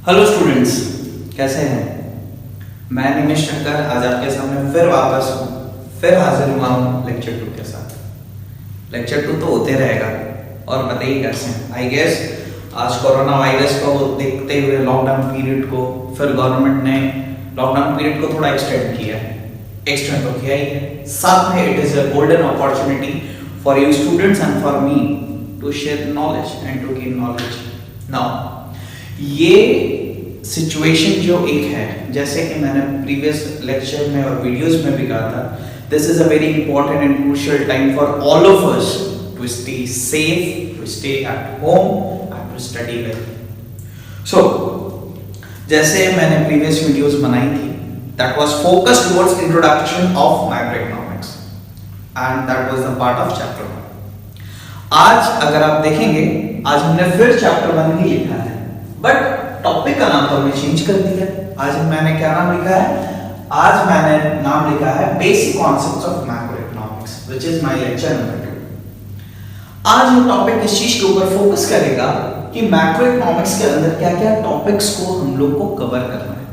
Hello students, कैसे हैं? मैं निमेश शंकर आज आपके सामने फिर वापस हूँ, फिर हाजिर हुआ हूँ लेक्चर 2 के साथ। लेक्चर 2 तो होते रहेगा और बताइए कैसे हैं। आई गेस आज कोरोना वायरस को देखते हुए लॉकडाउन पीरियड को फिर गवर्नमेंट ने लॉकडाउन पीरियड को थोड़ा एक्सटेंड किया है। एक्सटेंड तो किया ही है, साथ में it is a golden opportunity for you students and for me to share knowledge and to gain knowledge. Now ये सिचुएशन जो एक है, जैसे कि मैंने प्रीवियस लेक्चर में और वीडियोस में भी कहा था, this is a very important and crucial time for all of us to stay safe, to stay at home and to study well. So जैसे मैंने प्रीवियस वीडियोस बनाई थी, that was focused towards introduction of macroeconomics and that was the part of chapter 1। आज अगर आप देखेंगे, आज हमने फिर चैप्टर 1 ही लिखा है, बट टॉपिक का नाम तो हमने चेंज कर दिया। आज मैंने क्या नाम लिखा है? आज मैंने नाम लिखा है basic concepts of macro economics, which is my lecture number 2। आज ये टॉपिक इस चीज के ऊपर फोकस करेगा कि मैक्रो इकोनॉमिक्स के अंदर क्या-क्या टॉपिक्स को हम लोग को कवर करना है।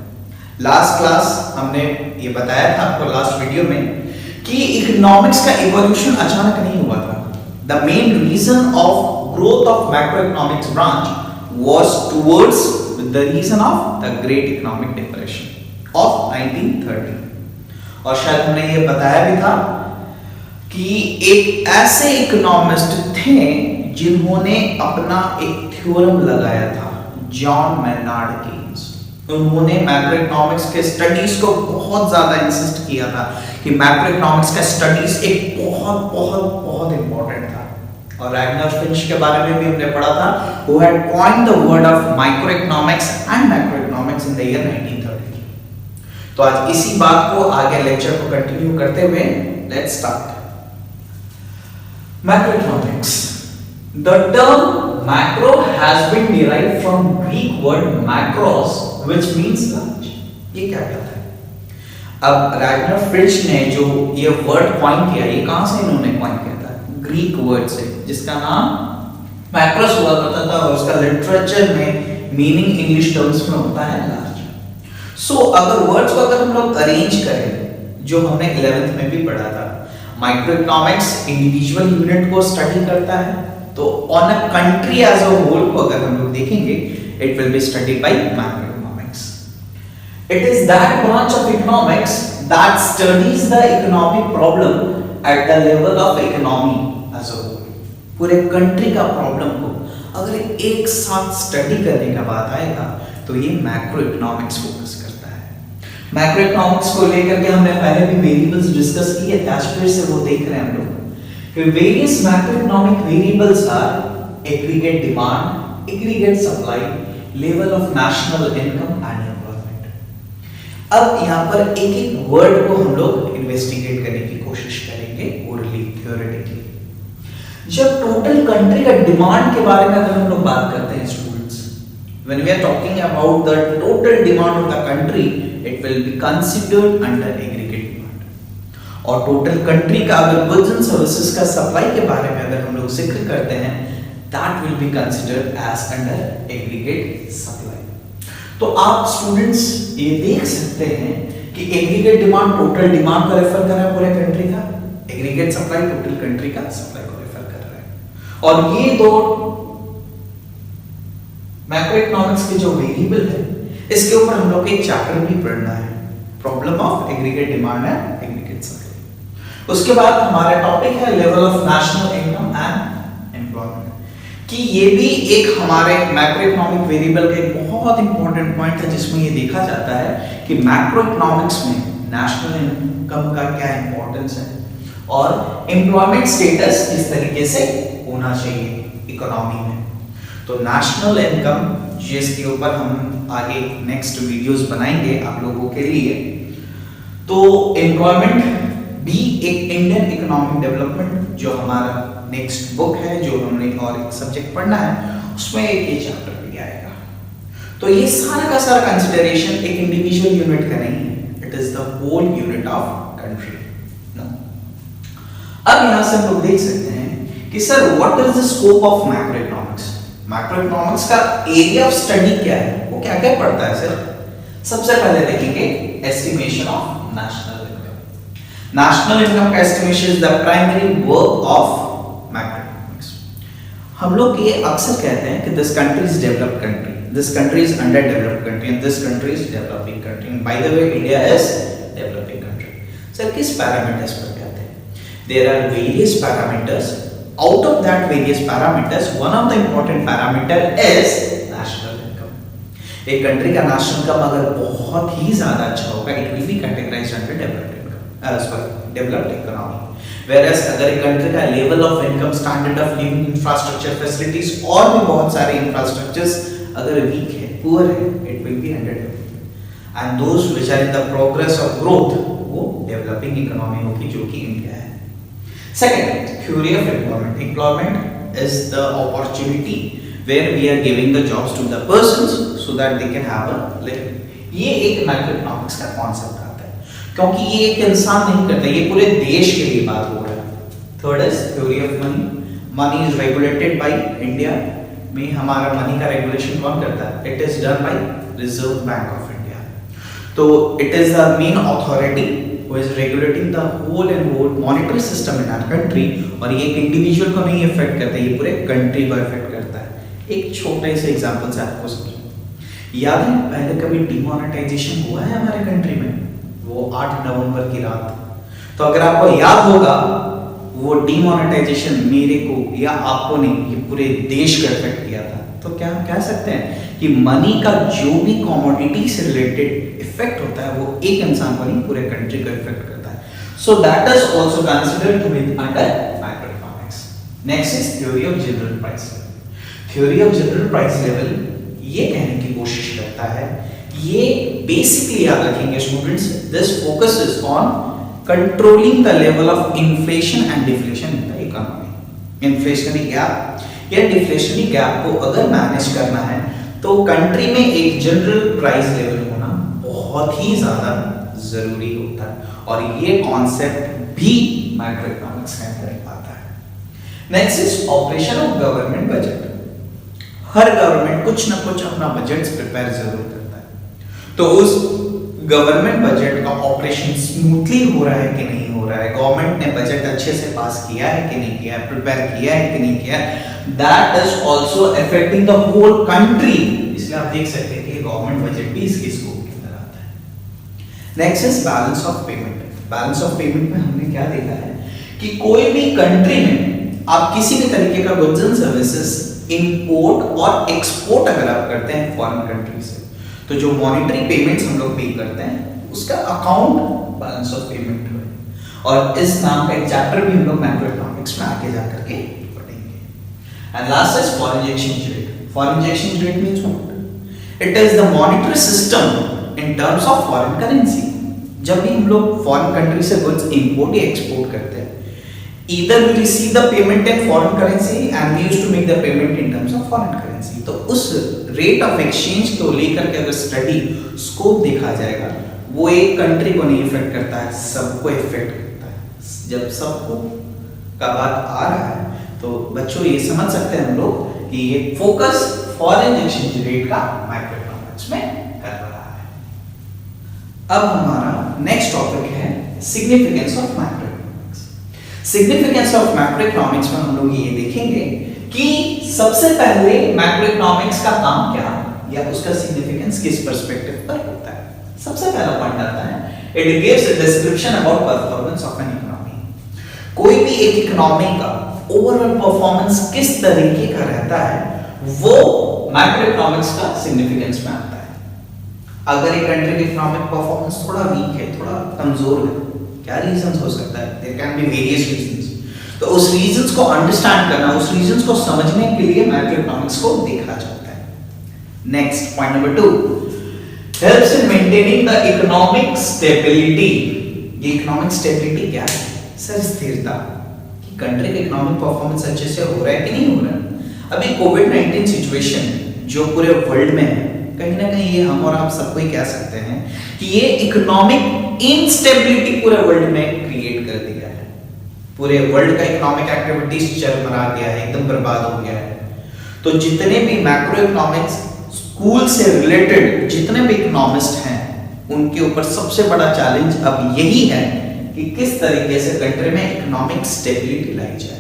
लास्ट क्लास हमने ये बताया था आपको लास्ट वीडियो में कि इकोनॉमिक्स का इवोल्यूशन अचानक नहीं हुआ था। The main reason of growth of macroeconomics branch was towards the reason of the Great Economic Depression of 1930। और शायद हमने ये बताया भी था कि एक ऐसे इकोनॉमिस्ट थे जिन्होंने अपना एक थ्योरम लगाया था, जॉन मेनार्ड केन्स। उन्होंने मैक्रो इकोनॉमिक्स के स्टडीज को बहुत ज्यादा इंसिस्ट किया था कि मैक्रो इकोनॉमिक्स का स्टडीज एक बहुत बहुत बहुत इंपॉर्टेंट था। और रैगनर फिंच के बारे में भी हमने पढ़ा था, who had coined the word of microeconomics and macroeconomics in the year 1930। तो आज इसी बात को आगे लेक्चर को कंटिन्यू करते हुए let's start. Macroeconomics, the term macro has been derived from Greek word macros which means large। ये क्या कहता है? अब रैगनर फिंच ने जो ये वर्ड कॉइन किया, ये कहां से इन्होंने कॉइन किया था? ग्रीक वर्ड से, जिसका नाम मैक्रोस हुआ करता था और उसका लिटरेचर में मीनिंग इंग्लिश टर्म्स में होता है लार्ज। सो अगर वर्ड्स को अगर हम लोग अरेंज करें, जो हमने 11th में भी पढ़ा था, माइक्रो इकोनॉमिक्स इंडिविजुअल यूनिट को स्टडी करता है, तो on a country as a whole को अगर हम लोग देखेंगे, it will be studied by macroeconomics. It is that branch of economics that studies the economic problem at the level of economy as a whole. पूरे country का problem को अगर एक साथ स्टडी करने का बात आएगा तो ये मैक्रो इकोनॉमिक्स फोकस करता है। मैक्रो इकोनॉमिक्स को लेकर के हमने पहले भी वेरिएबल्स डिस्कस किए थे, आज फिर से वो देख रहे हैं हम लोग कि various macroeconomic variables are aggregate demand, aggregate supply, level of national income and employment. अब यहाँ पर एक एक वर्ड को हम लोग इन्वेस्टिगेट करने की कोशिश करेंगे ओरली, थ्योरेटिकली। जब टोटल कंट्री का डिमांड के बारे में अगर हम लोग बात करते हैं students, when we are talking about the total demand of the country, it will be considered under aggregate demand. और टोटल कंट्री का अगर गुड्स एंड सर्विसेज का सप्लाई के बारे में अगर हम लोग जिक्र करते हैं, that will be considered as under aggregate supply. तो आप स्टूडेंट्स ये देख सकते हैं कि एग्रीगेट डिमांड टोटल डिमांड को रेफर कर रहा है पूरे कंट्री का, एग्रीगेट सप्लाई टोटल कंट्री का सप्लाई को रेफर कर रहा है। और ये दो मैक्रो इकोनॉमिक्स के जो वेरिएबल है, इसके ऊपर हम लोग एक चैप्टर भी पढ़ना है, problem of aggregate demand and aggregate supply. उसके बाद हमारा टॉपिक है level of national income and employment, कि ये भी एक हमारे मैक्रो इकोनॉमिक वेरिएबल का एक बहुत इंपॉर्टेंट पॉइंट है, जिसमें ये देखा जाता है कि मैक्रो इकोनॉमिक्स में नेशनल इनकम का क्या इंपॉर्टेंस है और एम्प्लॉयमेंट स्टेटस किस तरीके से होना चाहिए इकोनॉमी में। तो नेशनल इनकम, जिसके ऊपर हम आगे नेक्स्ट वीडियोस बनाएंगे आप लोगों के लिए। तो एम्प्लॉयमेंट भी एक इंडियन इकोनॉमिक डेवलपमेंट, जो हमारा नेक्स्ट बुक है, जो हमने और एक सब्जेक्ट पढ़ना है, उसमें एक ये चैप्टर भी आएगा। तो ये सारा का सारा कंसीडरेशन एक इंडिविजुअल यूनिट का नहीं है, it is the whole unit of country. अब यहां से हम लोग देख सकते हैं कि sir what is the scope of macroeconomics. Macroeconomics का एरिया ऑफ स्टडी क्या है, वो क्या क्या पढ़ता है सर? सबसे पहले देखेंगे estimation of national income. National income का estimation is the primary work of macroeconomics. हम लोग ये अक्सर कहते हैं कि this country is developed country, this country is underdeveloped country and this country is developing country, and by the way India is developing country. Sir किस parameters पर कहते हैं? There are various parameters, out of that various parameters one of the important parameter is national income। एक country का national income अगर बहुत ही ज्यादा अच्छा होगा it will B categorised under developed income, sorry developed economy. whereas अगर एक country का level of income, standard of living, infrastructure, facilities और भी बहुत सारे इंफ्रास्ट्रक्चर्स अगर वीक है, पुअर है, it will be under developed. And those which are in the progress of growth वो डेवलपिंग इकोनॉमी होगी, जो कि इंडिया है। Second, theory of employment. Employment is the opportunity where we are giving the jobs to the persons so that they can have a living. ये एक macro economics का concept आता है, क्योंकि ये एक इंसान नहीं करता, ये पूरे देश के लिए बात हो रहा है। Third is theory of money. Money is regulated by India में हमारा मनी का रेगुलेशन कौन करता है? It is done by Reserve Bank of India. तो it is the main authority who is regulating the whole and whole monetary system in our country, और ये एक इंडिविजुअल को नहीं इफेक्ट करता, ये पूरे कंट्री को इफेक्ट करता है। एक छोटा से एग्जांपल से आपको समझाऊं। याद है पहले कभी डिमोनेटाइजेशन हुआ है हमारे कंट्री में? वो 8 नवंबर की रात। तो अगर आपको याद होगा वो डिमोनेटाइजेशन मेरे को या आपको नहीं, ये पूरे देश को इफेक्ट किया था। तो क्या हम कह सकते हैं कि मनी का जो भी कमोडिटी से रिलेटेड इफेक्ट होता है वो एक इंसान को नहीं, पूरे कंट्री को इफेक्ट करता है। So that is also considered to be under macroeconomics. Next is theory of general price level. Theory of general price level ये कहने की कोशिश करता है, ये बेसिकली याद रखेंगे students, this focuses on controlling the level of inflation and deflation in the economy. Inflationary gap या डिफ्लेशनरी गैप को अगर मैनेज करना है तो कंट्री में एक जनरल प्राइस लेवल होना बहुत ही ज्यादा जरूरी होता है, और ये कॉन्सेप्ट भी मैक्रो इकोनॉमिक्स के अंदर आता है। Next is operation of government budget. Her government कुछ ना कुछ अपना बजट प्रिपेयर जरूर करता है, तो उस गवर्नमेंट बजट का ऑपरेशन स्मूथली हो रहा है कि नहीं हो रहा है, गवर्नमेंट ने बजट अच्छे से पास किया है कि नहीं किया है, प्रिपेयर किया है कि नहीं किया है, that is also affecting the whole country. इसलिए आप देख सकते हैं कि गवर्नमेंट बजट भी इसके स्कोप के अंदर आता है। Next is balance of payment. Balance of payment में हमने क्या देखा है कि कोई भी कंट्री में आप किसी भी तरीके का गुड्स एंड सर्विसेज इंपोर्ट और एक्सपोर्ट अगर आप करते हैं फॉरेन कंट्री से, तो जो मॉनेटरी पेमेंट्स हम लोग पे करते हैं उसका अकाउंट बैलेंस ऑफ पेमेंट है, और इस नाम का एक चैप्टर भी हम लोग मैक्रो इकोनॉमिक्स में आगे जाकर के पढ़ेंगे। And last is foreign exchange rate. Foreign exchange rate means what? It is the monetary system in terms of foreign currency. जब भी हम लोग फॉरेन कंट्री से गुड्स इंपोर्ट या एक्सपोर्ट करते हैं, either we receive the payment in foreign currency and we used to make the payment in terms of foreign currency। तो उस रेट ऑफ एक्सचेंज को लेकर के अगर स्टडी स्कोप देखा जाएगा, वो एक कंट्री को नहीं इफेक्ट करता है, सबको इफेक्ट करता है। जब सबको का बात आ रहा है तो बच्चों ये समझ सकते हैं हम लोग कि ये फोकस फॉरेन एक्सचेंज रेट का मैक्रो इकोनॉमिक्स में कर रहा है। अब हमारा नेक्स्ट टॉपिक है significance of macro. Significance of macro economics में हम लोग ये देखेंगे कि सबसे पहले मैक्रो इकोनॉमिक्स का काम क्या या उसका सिग्निफिकेंस किस पर्सपेक्टिव पर होता है। सबसे पहला पॉइंट आता है, it gives a description about performance of an economy. कोई भी एक इकोनॉमी का ओवरऑल परफॉर्मेंस किस तरीके का रहता है वो मैक्रो इकोनॉमिक्स का सिग्निफिकेंस में आता है। अगर एक कंट्री की इकोनॉमिक परफॉर्मेंस थोड़ा वीक है, थोड़ा कमजोर है, क्या रीजंस हो सकता है? There can be various reasons. तो उस रीजंस को अंडरस्टैंड करना, उस रीजंस को समझने के लिए मैक्रो इकोनॉमिक्स को देखा जाता है। Next point number 2, helps in maintaining the economic stability. ये इकोनॉमिक स्टेबिलिटी क्या है? सर स्थिरता, कि कंट्री का इकोनॉमिक परफॉर्मेंस अच्छे से हो रहा है कि नहीं हो रहा है। अभी कोविड-19 सिचुएशन जो पूरे वर्ल्ड में है, कहीं ना कहीं ये हम और आप सबको ही कह सकते हैं कि ये इकोनॉमिक इनस्टेबिलिटी पूरे वर्ल्ड में क्रिएट कर दिया है। पूरे वर्ल्ड का इकोनॉमिक एक्टिविटीज चरमरा गया है, एकदम बर्बाद हो गया है। तो जितने भी मैक्रो इकोनॉमिक्स स्कूल से रिलेटेड जितने भी इकोनॉमिस्ट हैं उनके ऊपर सबसे बड़ा चैलेंज अब यही है कि किस तरीके से कंट्री में इकोनॉमिक स्टेबिलिटी लाई जाए,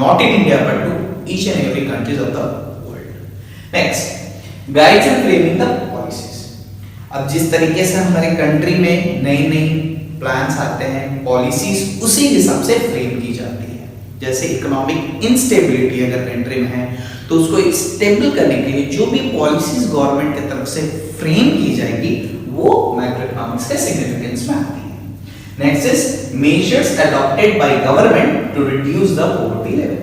not in India but to each and every countries of the world. Next, guides and framing the policies. अब जिस तरीके से हमारे कंट्री में नई नई प्लान्स आते हैं, पॉलिसीज उसी हिसाब से फ्रेम की जाती है। जैसे इकोनॉमिक इंस्टेबिलिटी अगर कंट्री में है तो उसको स्टेबल करने के लिए जो भी पॉलिसीज गवर्नमेंट की तरफ से फ्रेम की जाएगी वो मैक्रो इकोनॉमिक्स के सिग्निफिकेंस में आती है। Next is measures adopted by government to reduce the poverty level.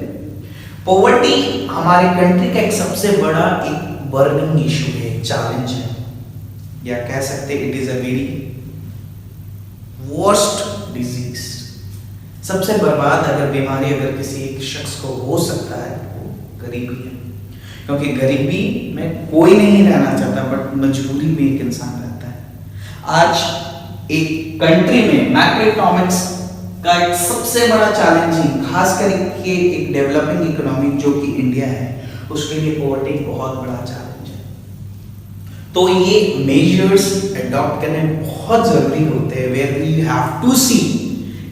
Poverty हमारे कंट्री का एक सबसे बड़ा एक बर्निंग इशू है, चैलेंज है, या कह सकते it is a very worst disease. सबसे बर्बाद अगर बीमारी अगर किसी एक शख्स को हो सकता है वो गरीबी है, क्योंकि गरीबी में कोई नहीं रहना चाहता बट मजबूरी में एक इंसान रहता है। आज एक कंट्री में मैक्रो इकोनॉमिक्स का एक सबसे बड़ा चैलेंजिंग, खास करके एक डेवलपिंग इकोनॉमी जो कि इंडिया है, उसके लिए पॉवर्टी बहुत बड़ा चैलेंज है। तो ये मेजर्स अडॉप्ट करने बहुत जरूरी होते हैं, वेयर वी हैव टू सी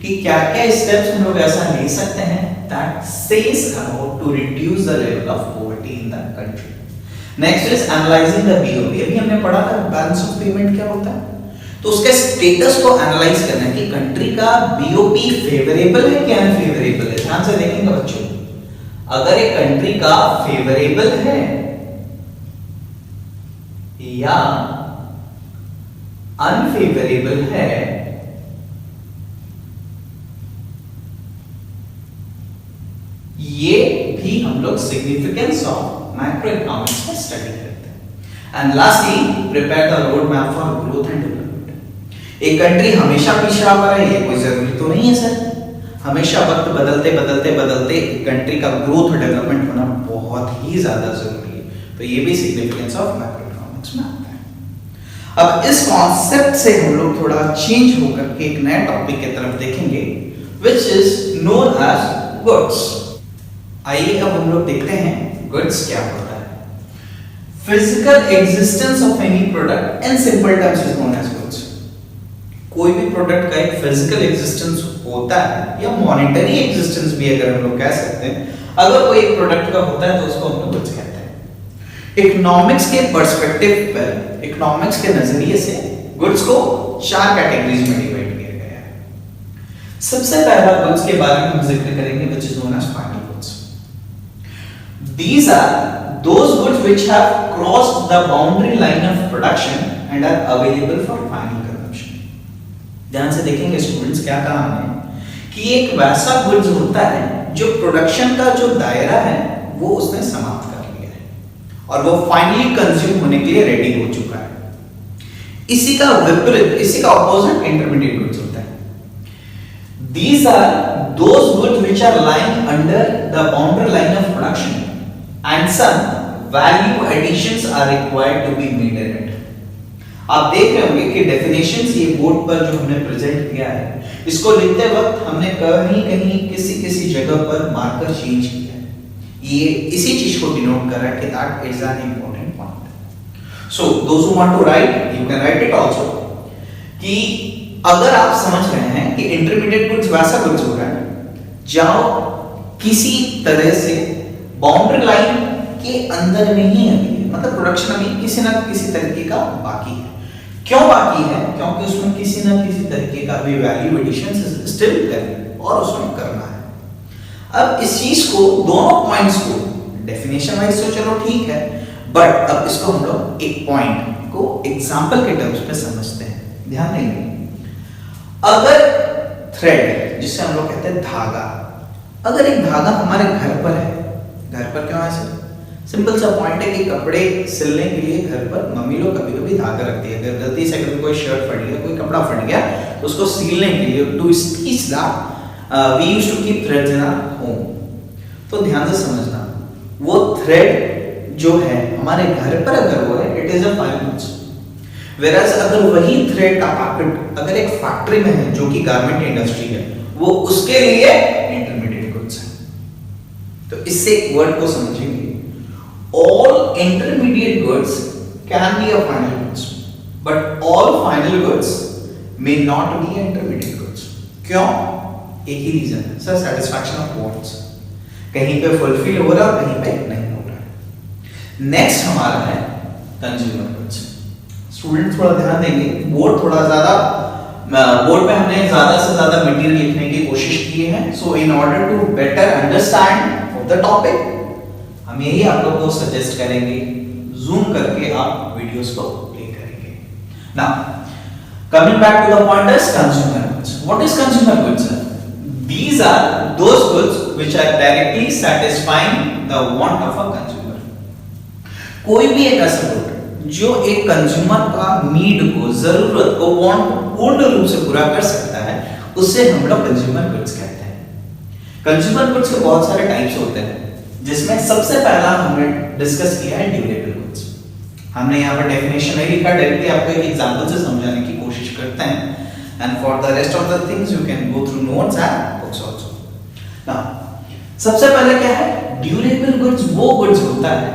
कि क्या क्या स्टेप्स हम लोग ऐसा ले सकते हैं that says about to reduce the level of poverty in the country. Next is analyzing the BOP. अभी हमने पढ़ा था बैलेंस ऑफ पेमेंट क्या होता है, तो उसके स्टेटस को एनालाइज करना है कि कंट्री का BOP फेवरेबल है कि अनफेवरेबल है। ध्यान से देखेंगे बच्चों, अगर एक कंट्री का फेवरेबल है या अनफेवरेबल है, ये भी हम लोग सिग्निफिकेंस ऑफ मैक्रो इकोनॉमिक्स में स्टडी करते हैं। And lastly, prepare the road map for growth and development. एक कंट्री हमेशा पीछे आ रहा है ये कोई जरूरी तो नहीं है सर। हमेशा वक्त बदलते बदलते बदलते कंट्री का ग्रोथ और डेवलपमेंट होना बहुत ही ज्यादा जरूरी है, तो ये भी सिग्निफिकेंस ऑफ मैक्रो इकोनॉमिक्स में आता है। अब इस कॉन्सेप्ट से हम लोग थोड़ा चेंज होकर के एक नए टॉपिक की तरफ देखेंगे, which is known as goods. आइए अब हम लोग देखते हैं गुड्स क्या होता है। Physical existence of any product in simple terms is known as goods. कोई भी प्रोडक्ट का एक फिजिकल एग्जिस्टेंस होता है या मॉनेटरी एग्जिस्टेंस भी अगर हम लोग कह सकते हैं, अगर कोई एक प्रोडक्ट का होता है तो उसको हम लोग गुड्स कहते हैं। इकोनॉमिक्स के पर्सपेक्टिव पर, इकोनॉमिक्स के नजरिए से गुड्स को 4 कैटेगरीज में डिवाइड किया गया है। सबसे पहला गुड्स के बारे में हम जिक्र करेंगे which is known as final goods. These are those goods which have crossed the boundary line of production and are available for final consumption. ध्यान से देखेंगे स्टूडेंट्स, क्या कहा हमने कि एक वैसा गुड्स होता है जो प्रोडक्शन का जो दायरा है वो उसने समाप्त कर लिया है और वो फाइनली कंज्यूम होने के लिए रेडी हो चुका है। इसी का विपरीत, इसी का ऑपोजिट इंटरमीडिएट गुड्स होता है। These are those goods which are lying under the boundary line of production and some value additions are required to be made in it. आप देख रहे होंगे कि डेफिनेशंस ये बोर्ड पर जो हमने प्रेजेंट किया है, इसको लिखते वक्त हमने कहीं कहीं किसी जगह पर मार्कर चेंज किया है। ये इसी चीज को डिनोट कर रहा है कि that is an important point. So those who want to write, you can write it also, कि अगर आप समझ रहे हैं कि इंटरमीडिएट गुड्स वैसा गुड्स हो रहा है जहां किसी तरह से बाउंड्री लाइन के अंदर नहीं है, मतलब प्रोडक्शन अभी किसी ना किसी तरीके का बाकी है। क्यों बाकी है? क्योंकि उसमें किसी ना किसी तरीके का भी वैल्यू एडिशन स्टिल करना और उसमें करना है। अब इस चीज को, दोनों पॉइंट्स को डेफिनेशन वाइज तो चलो ठीक है, बट अब इसको हम लोग एक पॉइंट को एग्जांपल के टर्म्स में समझते हैं। ध्यान देंगे, अगर थ्रेड, जिसे हम लोग कहते हैं धागा, अगर एक धागा हमारे घर पर है, घर पर क्यों है सर? सिंपल सा पॉइंट है कि कपड़े सिलने के लिए घर पर मम्मी लोग कभी कभी धागा रखती है। अगर गलती से अगर कोई शर्ट फट गया, कोई कपड़ा फट गया, तो उसको सिलने के लिए to stitch that we used to keep threads in our home. तो ध्यान से समझना, वो थ्रेड जो है हमारे घर पर अगर वो है, it is a fine goods. Whereas अगर वही थ्रेड का पैकेट अगर एक फैक्ट्री में है जो कि गारमेंट इंडस्ट्री है, वो उसके लिए इंटरमीडिएट गुड्स है। तो इससे एक वर्ड को समझेंगे, all intermediate goods can be a final goods, but all final goods may not be intermediate goods. क्यों? एक ही रीजन है सर, सेटिस्फैक्शन ऑफ वांट्स। कहीं पे फुलफिल हो रहा है, कहीं पे नहीं हो रहा है। नेक्स्ट हमारा है कंज्यूमर गुड्स। स्टूडेंट थोड़ा ध्यान देंगे, बोर्ड थोड़ा ज्यादा, बोर्ड पे हमने ज्यादा से ज्यादा मटेरियल लिखने की कोशिश की है। So in order to better understand the topic हम यही आप लोग को सजेस्ट करेंगे, जूम करके आप वीडियोस को प्ले करेंगे। Now coming back to the point is consumer goods. What is consumer goods? These are those goods which are directly satisfying the want of a consumer. कोई भी एक ऐसा गुड जो एक कंज्यूमर का नीड को, जरूरत को, वांट को पूर्ण रूप से पूरा कर सकता है, उससे हम लोग कंज्यूमर गुड्स कहते हैं। कंज्यूमर गुड्स के बहुत सारे टाइप्स होते हैं, जिसमें सबसे पहला हमने डिस्कस किया है ड्यूरेबल गुड्स। हमने यहाँ पर डेफिनेशन नहीं लिखा, डायरेक्टली आपको एक एग्जांपल से समझाने की कोशिश करते हैं। And for the rest of the things you can go through notes and books also. Now, सबसे पहले क्या है? ड्यूरेबल गुड्स वो गुड्स होता है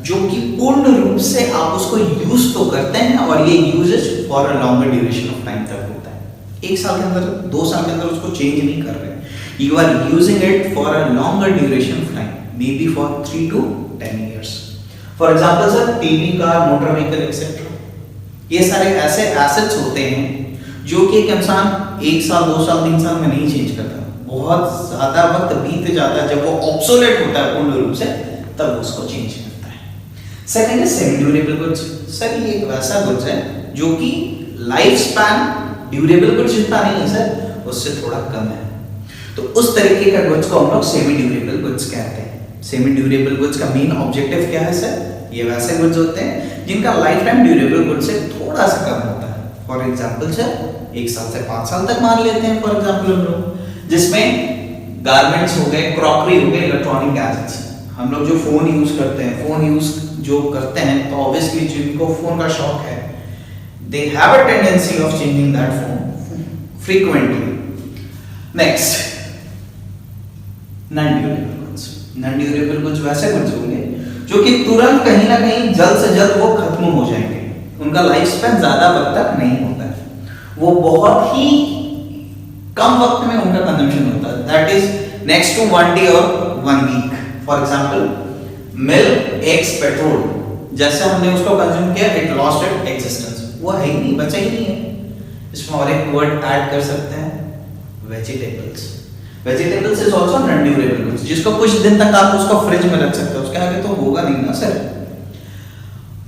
जो कि पूर्ण रूप से आप उसको यूज तो करते हैं और ये uses for a longer duration of time तक होता है। एक साल के अंदर, 2 साल के अंदर उसको चेंज नहीं कर रहे। You are using it for a longer duration of time, maybe for 3 to 10 years. For example, sir, TV, car, motor vehicle etcetera, ये सारे ऐसे एसेट्स होते हैं जो कि एक इंसान 1 साल, 2 साल, 3 साल में नहीं चेंज करता। बहुत ज्यादा वक्त बीत जाता है, जब वो ऑब्सोलेट होता है पूर्ण रूप से, तब उसको चेंज करता है। सेकंड है सेमी ड्यूरेबल गुड्स। सर ये एक वैसा गुड्स है जो कि लाइफ स्पैन ड्यूरेबल गुड्स जितना नहीं है सर, उससे थोड़ा कम है। तो उस तरीके का गुड्स को हम लोग सेमी ड्यूरेबल गुड्स कहते हैं। सेमी ड्यूरेबल गुड्स का मेन ऑब्जेक्टिव क्या है सर? ये वैसे गुड्स होते हैं जिनका लाइफ टाइम ड्यूरेबल गुड्स से थोड़ा सा कम होता है। फॉर एग्जाम्पल सर, 1 साल से 5 साल तक मान लेते हैं फॉर एग्जाम्पल हम लोग, जिसमें गारमेंट्स हो गए, क्रॉकरी हो गए, इलेक्ट्रॉनिक गैजेट्स। हम लोग जो फोन यूज करते हैं, फोन यूज जो करते हैं, तो ऑब्वियसली जिनको फोन का शौक है, they have a tendency of changing that phone frequently. Next, non durable goods. Non durable goods वैसे गुड्स होंगे जो कि तुरंत कहीं ना कहीं जल्द से जल्द वो खत्म हो जाएंगे, उनका लाइफ स्पैन ज्यादा वक्त तक नहीं होता है, वो बहुत ही कम वक्त में उनका कंजम्पशन होता है। That is next to 1 day और 1 week. For example, milk, eggs, petrol, जैसे हमने उसको कंज्यूम किया, इट लॉस्ट इट एग्जिस्टेंस, वो है ही नहीं, बचा ही नहीं है। इसमें और एक वर्ड ऐड कर सकते हैं, vegetables. Vegetables is also known durable goods, जिसको कुछ दिन तक आप उसको फ्रिज में रख सकते हो, उसके आगे तो होगा नहीं ना सर।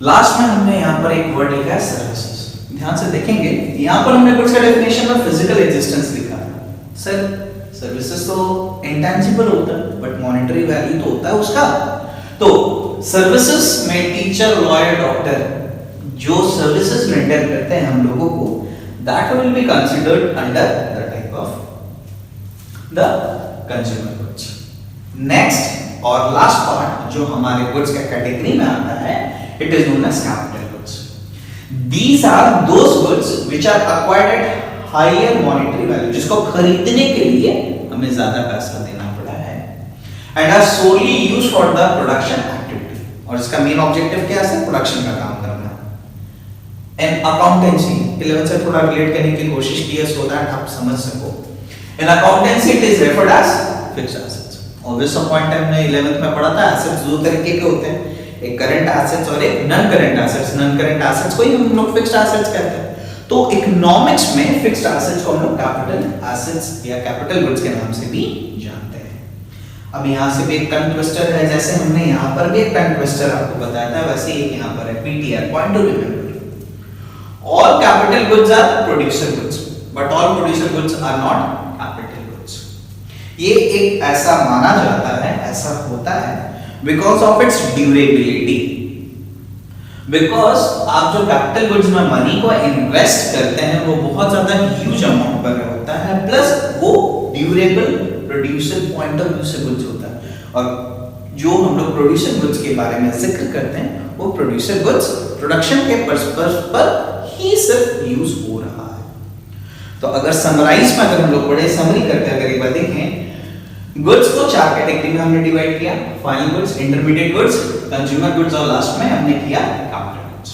लास्ट में हमने यहाँ पर एक वर्ड लिखा है सर्विसेज। ध्यान से देखेंगे, यहाँ पर हमने कुछ का डेफिनेशन में फिजिकल एग्जिस्टेंस लिखा है। सर सर्विसेज तो इंटेंजिबल होता है, बट मॉनेटरी वैल्यू तो होता है उसका। तो सर्विसेज में टीचर, लॉयर, डॉक्टर जो सर्विसेज रेंडर करते हैं हम लोगों को, that will be considered under the type of the consumer goods. Next और लास्ट पार्ट जो हमारे गुड्स का कैटेगरी में आता है, it is known as capital goods. These are those goods which are acquired at higher monetary value, जिसको खरीदने के लिए हमें ज्यादा पैसा देना पड़ा है, and are solely used for the production activity. और इसका मेन ऑब्जेक्टिव क्या है? प्रोडक्शन का काम करना। And accountancy 11 से थोड़ा रिलेट करने की कोशिश की है, so that आप समझ सको। In accountancy it is referred as fixed assets. Obvious point हमने 11th में पढ़ा था, assets दो तरीके के होते हैं, एक करंट एसेट्स और एक non current assets. Non current assets को ही हम लोग फिक्स्ड एसेट्स कहते हैं। तो इकोनॉमिक्स में फिक्स्ड एसेट्स को हम लोग कैपिटल एसेट्स या कैपिटल गुड्स के नाम से भी जानते हैं। अब यहाँ से भी एक टंग ट्विस्टर है, जैसे हमने यहाँ पर भी एक टंग ट्विस्टर आपको बताया था, वैसे ही यहाँ पर है PTR, point to remember. All capital goods are producer goods, but all producer goods are not capital goods. ये एक ऐसा माना जाता है, ऐसा होता है because of its durability, because आप जो कैपिटल गुड्स में मनी को इन्वेस्ट करते हैं वो बहुत ज्यादा ह्यूज अमाउंट पर होता है, प्लस वो durable producer point of view से गुड्स होता है। और जो हम लोग प्रोड्यूसर गुड्स के बारे में जिक्र करते हैं, वो प्रोड्यूसर गुड्स प्रोडक्शन के पर्पस पर ही सिर्फ यूज हो रहा है। तो अगर समराइज में अगर हम लोग बड़े समरी करके अगर एक बार देखें, गुड्स को 4 कैटेगरी में हमने डिवाइड किया, final goods, intermediate goods, consumer goods और लास्ट में हमने किया कैपिटल गुड्स।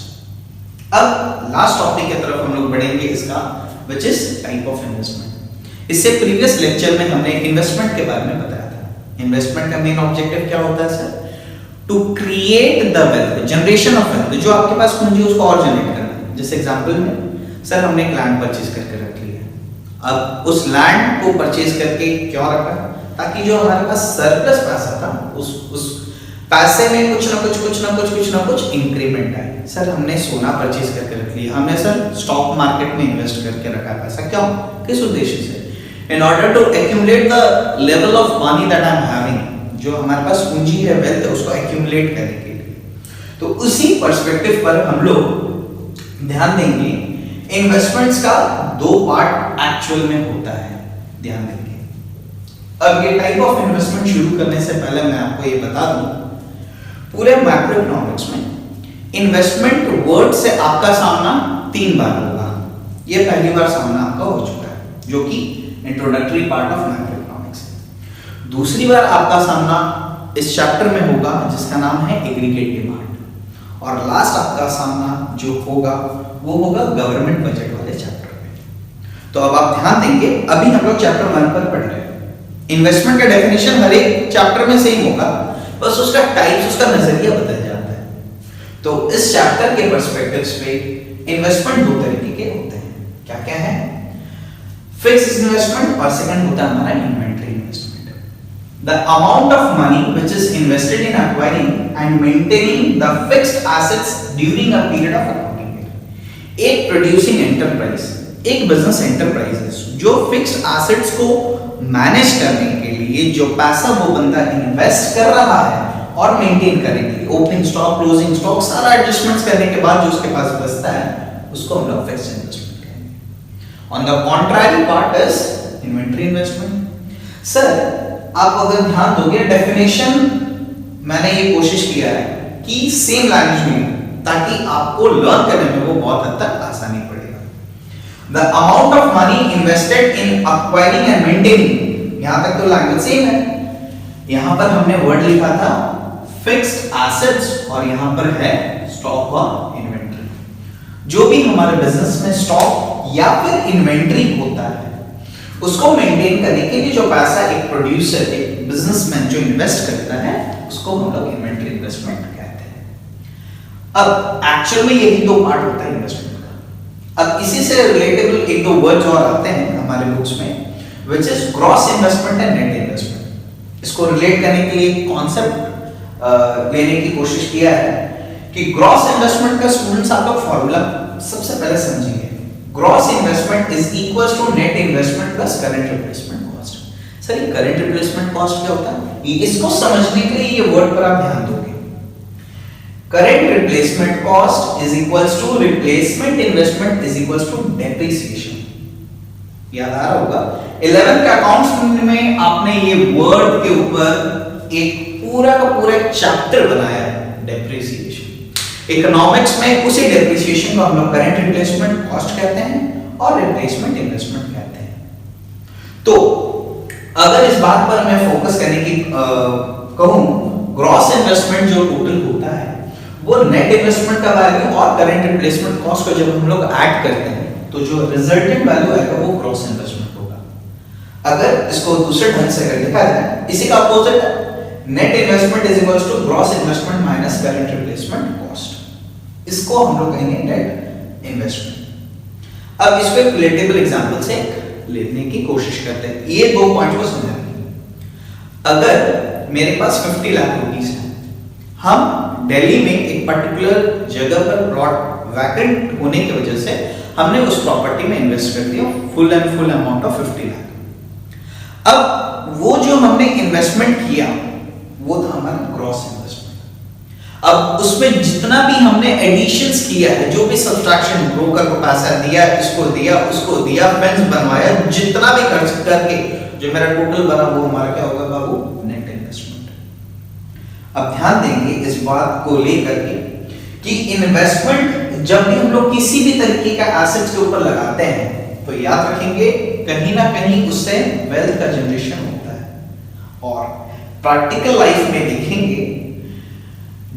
अब लास्ट टॉपिक की तरफ हम लोग बढ़ेंगे इसका, which is type of investment. इससे प्रीवियस लेक्चर में हमने इन्वेस्टमेंट के बारे में बताया था। इन्वेस्टमेंट का मेन ऑब्जेक्टिव क्या होता है sir? To create the wealth, generation of wealth, जो आपके पास पूंजी उसको और जनरेट करना। जैसे एग्जांपल में सर हमने एक लैंड परचेज करके रख लिया, अब उस लैंड को परचेज करके क्यों रखा? ताकि जो हमारे पास सरप्लस पैसा था उस पैसे में कुछ ना कुछ इंक्रीमेंट आए। सर हमने सोना परचेज करके रख लिया, हमने सर स्टॉक मार्केट में इन्वेस्ट करके रखा पैसा, क्यों? किस उद्देश्य से? In order to accumulate the level of money that I am having, जो हमारे पास पूंजी है, वेल्थ है, उसको एक्यूमुलेट करने के लिए। तो उसी पर्सपेक्टिव पर हम लोग ध्यान देंगे। इन्वेस्टमेंट्स का 2 पार्ट एक्चुअल में होता है, ध्यान देंगे। अब ये टाइप ऑफ इन्वेस्टमेंट शुरू करने से पहले मैं आपको ये बता दूं, पूरे मैक्रो इकोनॉमिक्स में इन्वेस्टमेंट वर्ड से आपका सामना 3 बार होगा। ये पहली बार सामना आपका हो चुका है, जो कि introductory part of macro economics है। दूसरी बार आपका सामना इस चैप्टर में होगा जिसका नाम है एग्रीगेट डिमांड, और लास्ट आपका सामना जो होगा वो होगा गवर्नमेंट बजट वाले चैप्टर में। तो अब आप ध्यान देंगे, अभी हम लोग चैप्टर 1 पर पढ़ रहे हैं। इन्वेस्टमेंट का डेफिनेशन हर एक चैप्टर में सेम होगा, बस उसका टाइप्स, उसका नजरिया बदल जाता है। तो इस चैप्टर के पर्सपेक्टिव्स पे इन्वेस्टमेंट 2 तरीके के होते हैं। क्या क्या है? फिक्स्ड इन्वेस्टमेंट, और सेकंड होता है हमारा inventory investment. The amount of money which is invested in acquiring and maintaining the fixed assets during a period of accounting year. एक प्रोड्यूसिंग एंटरप्राइज, एक बिजनेस एंटरप्राइज है जो फिक्स्ड एसेट्स को manage करने के लिए जो पैसा वो बंदा इन्वेस्ट कर रहा है और मेंटेन करने के लिए, ओपनिंग स्टॉक, क्लोजिंग स्टॉक, सारा एडजस्टमेंट्स करने के बाद जो उसके पास बचता है उसको हम लोग फिक्स्ड इन्वेस्टमेंट कहेंगे। On the contrary part is inventory investment. Sir आप अगर ध्यान दोगे, डेफिनेशन मैंने ये कोशिश किया है कि सेम लैंग्वेज में, ताकि आपको लर्न करने में वो बहुत हद तक आसानी पड़ेगा। The amount of money invested in acquiring and maintaining, यहां तक तो लैंग्वेज सेम है। यहां पर हमने वर्ड लिखा था फिक्स्ड एसेट्स और यहां पर है स्टॉक और इन्वेंटरी। जो भी हमारे बिजनेस में स्टॉक या फिर इन्वेंटरी होता है उसको मेंटेन करने के लिए जो पैसा एक प्रोड्यूसर, एक बिजनेसमैन जो इन्वेस्ट करता है उसको हम लोग इन्वेंटरी इन्वेस्टमेंट कहते हैं। अब एक्चुअल में यही 2 पार्ट होता है इन्वेस्टमेंट। अब इसी से रिलेटेबल 1-2 वर्ड्स और आते हैं हमारे बुक्स में, which is gross investment and net investment. इसको रिलेट करने के लिए कॉन्सेप्ट लेने की कोशिश किया है कि ग्रॉस इन्वेस्टमेंट का स्टूडेंट्स आप लोग फॉर्मूला सबसे पहले समझिए। Gross investment is equals to net investment plus current replacement cost. Sir ये करंट रिप्लेसमेंट कॉस्ट क्या होता है? इसको समझने के लिए ये वर्ड पर आप ध्यान दोगे। Current replacement cost is equals to replacement investment is equals to depreciation। याद आ रहा होगा 11th का अकाउंट्स में आपने ये वर्ड के ऊपर एक पूरा का पूरा चैप्टर बनाया है, डेप्रिसिएशन। इकोनॉमिक्स में उसी डेप्रिसिएशन को हम लोग करंट रिप्लेसमेंट कॉस्ट कहते हैं और रिप्लेसमेंट इन्वेस्टमेंट कहते हैं। तो अगर इस बात पर मैं फोकस करने की कहूं, ग्रॉस इन्वेस्टमेंट जो टोटल होता है वो नेट इन्वेस्टमेंट का वैल्यू और करंट रिप्लेसमेंट कॉस्ट को जब हम लोग ऐड करते हैं तो जो रिजल्टेंट वैल्यू आएगा वो ग्रॉस इन्वेस्टमेंट होगा। अगर इसको दूसरे ढंग से अगर लिखा जाए, इसी का अपोजिट है, net investment is equals to gross investment minus current replacement cost. इसको हम लोग कहेंगे नेट इन्वेस्टमेंट। अब इसको एक रिलेटेबल एग्जांपल से लेने की कोशिश करते हैं, ये 2 पॉइंट को समझने। अगर मेरे पास 50 लाख रुपीस है, हम दिल्ली में एक पर्टिकुलर जगह पर प्लॉट वैकेंट होने की वजह से हमने उस प्रॉपर्टी में इन्वेस्ट कर दिया फुल अमाउंट ऑफ 50 लाख। अब वो जो हमने इन्वेस्टमेंट किया वो था हमारा ग्रॉस इन्वेस्टमेंट। अब उसमें जितना भी हमने एडिशंस किया है, जो भी सब्सट्रैक्शन, ब्रोकर को पैसा दिया, इसको दिया, उसको दिया, फेंस बनवाया, जितना भी खर्च करके जो मेरा टोटल बना वो हमारा क्या होगा बाबू? Net investment. अब ध्यान देंगे इस बात को लेकर के कि इन्वेस्टमेंट जब भी हम लोग किसी भी तरीके का एसेट्स के ऊपर लगाते हैं तो याद रखेंगे कहीं ना कहीं उससे वेल्थ का जनरेशन होता है। और प्रैक्टिकल लाइफ में देखेंगे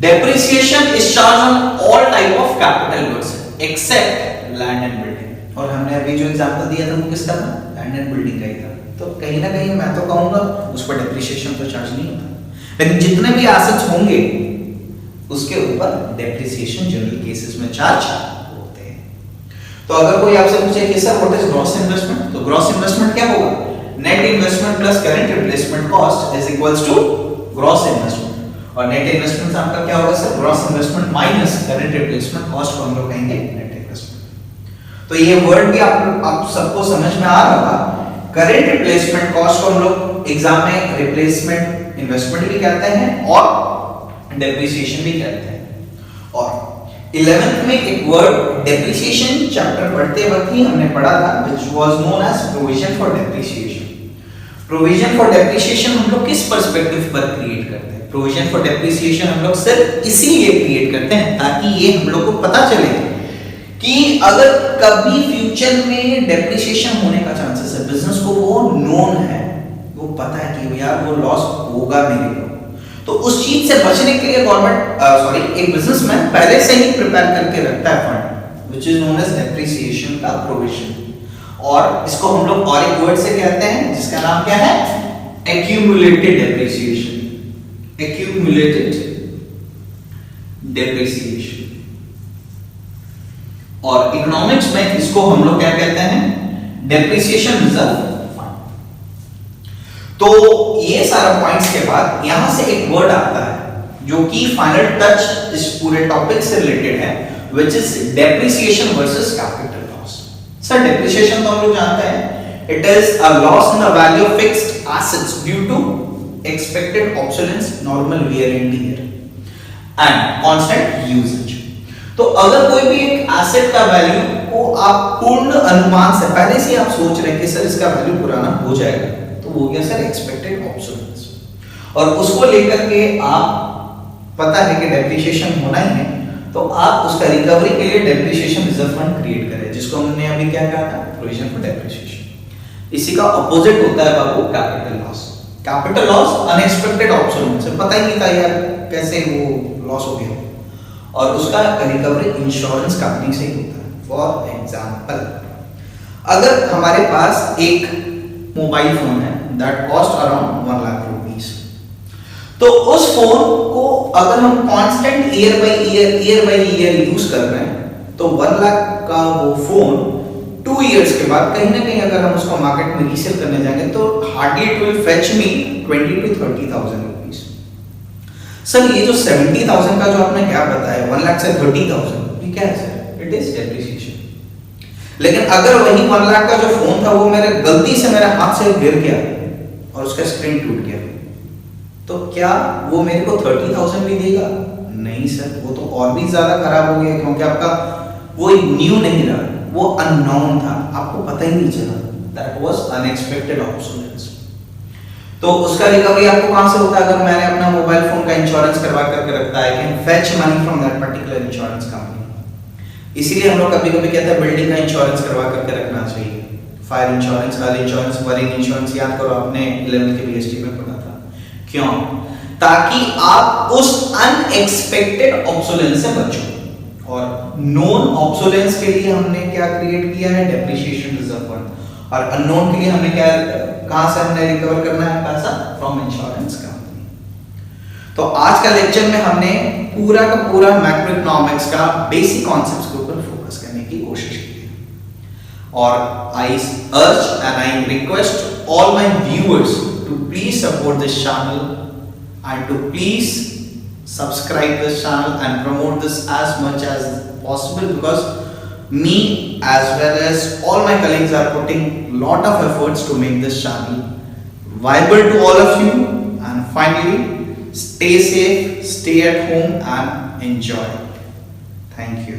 depreciation is charge on all type of capital goods except land and building. और हमने अभी जो एग्जांपल दिया था वो किसका था? लैंड एंड बिल्डिंग का ही था। तो कहीं ना कहीं मैं तो कहूंगा उस पर डेप्रिसिएशन तो चार्ज नहीं होता, लेकिन जितने भी एसेट्स होंगे उसके ऊपर डेप्रिसिएशन जनरल केसेस में चार्ज होते हैं। तो अगर कोई आपसे पूछे कि sir what is gross investment, तो ग्रॉस इन्वेस्टमेंट क्या होगा? Net investment plus current replacement cost is equals to gross investment. और नेट इन्वेस्टमेंट आपका क्या होगा sir? Gross investment minus current replacement cost को हम लोग कहेंगे नेट इन्वेस्टमेंट। तो ये वर्ड भी आप सबको समझ में आ रहा होगा। करंट रिप्लेसमेंट कॉस्ट को हम लोग एग्जाम में रिप्लेसमेंट इन्वेस्टमेंट भी कहते हैं और डेप्रिसिएशन भी कहते हैं। और 11th में एक वर्ड डेप्रिसिएशन चैप्टर पढ़ते वक्त ही हमने पढ़ा था which was known as provision for depreciation. Provision for depreciation हम लोग किस पर्सपेक्टिव पर क्रिएट करते हैं? प्रोविजन फॉर डेप्रिसिएशन हम लोग सिर्फ इसीलिए क्रिएट करते हैं ताकि ये हम लोग को पता चले कि अगर कभी फ्यूचर में डेप्रिसिएशन होने का चांसेस है, बिजनेस को वो नोन है, वो पता है कि यार वो लॉस होगा मेरे को, तो उस चीज से बचने के लिए गवर्नमेंट एक बिजनेसमैन पहले से ही प्रिपेयर करके रखता है fund which is known as depreciation का प्रोविजन। और इसको हम लोग और एक वर्ड से कहते हैं जिसका नाम क्या है? Accumulated depreciation. Accumulated depreciation. और इकोनॉमिक्स में इसको हम लोग क्या कहते हैं? Depreciation reserve fund. तो ये सारा पॉइंट्स के बाद यहां से एक वर्ड आता है जो कि फाइनल टच इस पूरे टॉपिक से रिलेटेड है which is depreciation versus capital loss. Sir depreciation तो हम लोग जानते हैं it is a loss in the value of fixed assets due to expected obsolescence, normal wear and tear and constant usage. तो अगर कोई भी एक एसेट का वैल्यू को आप पूर्ण अनुमान से पहले से आप सोच रहे हैं कि सर इसका वैल्यू पुराना हो जाएगा, तो वो गया सर एक्सपेक्टेड ऑब्सोलेंस। और उसको लेकर के आप पता है कि डेप्रिसिएशन होना ही है, तो आप उसका रिकवरी के लिए डेप्रिसिएशन रिजर्व फंड क्रिएट करें जिसको हमने अभी क्या कहा था? Provision for depreciation. इसी का अपोजिट होता है बाबू capital loss. Capital loss unexpected obsolescence, पता ही नहीं था यार कैसे वो लॉस हो गया, और उसका रिकवरी इंश्योरेंस कंपनी से ही होता है। फॉर एग्जांपल अगर हमारे पास एक मोबाइल फोन है that cost around 1 lakh rupees, तो उस फोन को अगर हम constant year by year use कर रहे हैं तो 1 लाख का वो फोन 2 इयर्स के बाद कहीं ना कहीं अगर हम उसको मार्केट में रीसेल करने जाएंगे तो hardly it will fetch me 20 to 30,000 rupees. Sir ये जो 70,000 का जो आपने क्या बताया 1 लाख से 30,000, ये क्या है सर? It is depreciation. लेकिन अगर वही 1 लाख का जो फोन था वो मेरे गलती से मेरे हाथ से गिर गया और उसका स्क्रीन टूट गया, तो क्या वो मेरे को 30,000 भी देगा? नहीं सर, वो तो और भी ज्यादा खराब हो गया क्योंकि आपका वो न्यू नहीं रहा, वो अननोन था, आपको पता ही नहीं चला। That was unexpected obsolescence. तो उसका रिकवरी आपको कहां से होता है? अगर मैंने अपना मोबाइल फोन का इंश्योरेंस करवा करके रखता है, can fetch money from that particular insurance company. इसीलिए हम लोग कभी-कभी कहते हैं बिल्डिंग का इंश्योरेंस करवा करके रखना चाहिए। Fire insurance, health insurance, marine insurance, याद करो आपने 11th के बीएसटी में पढ़ा था। क्यों? ताकि आप उस अनएक्सपेक्टेड ऑब्सोलेंस से बचो। और नोन ऑब्सोलेंस के लिए हमने क्या क्रिएट किया है? Depreciation reserve fund. और अननोन के लिए हमने क्या, कहां से हमने रिकवर करना है पैसा? From insurance company. तो आज का लेक्चर में हमने पूरा का पूरा मैक्रो इकोनॉमिक्स का बेसिक कॉन्सेप्ट्स के ऊपर फोकस करने की कोशिश की है। और I urge and I request all my viewers to please support this channel and to please subscribe this channel and promote this as much as possible, because me as well as all my colleagues are putting lot of efforts to make this channel viable to all of you. And finally, stay safe, stay at home and enjoy. Thank you.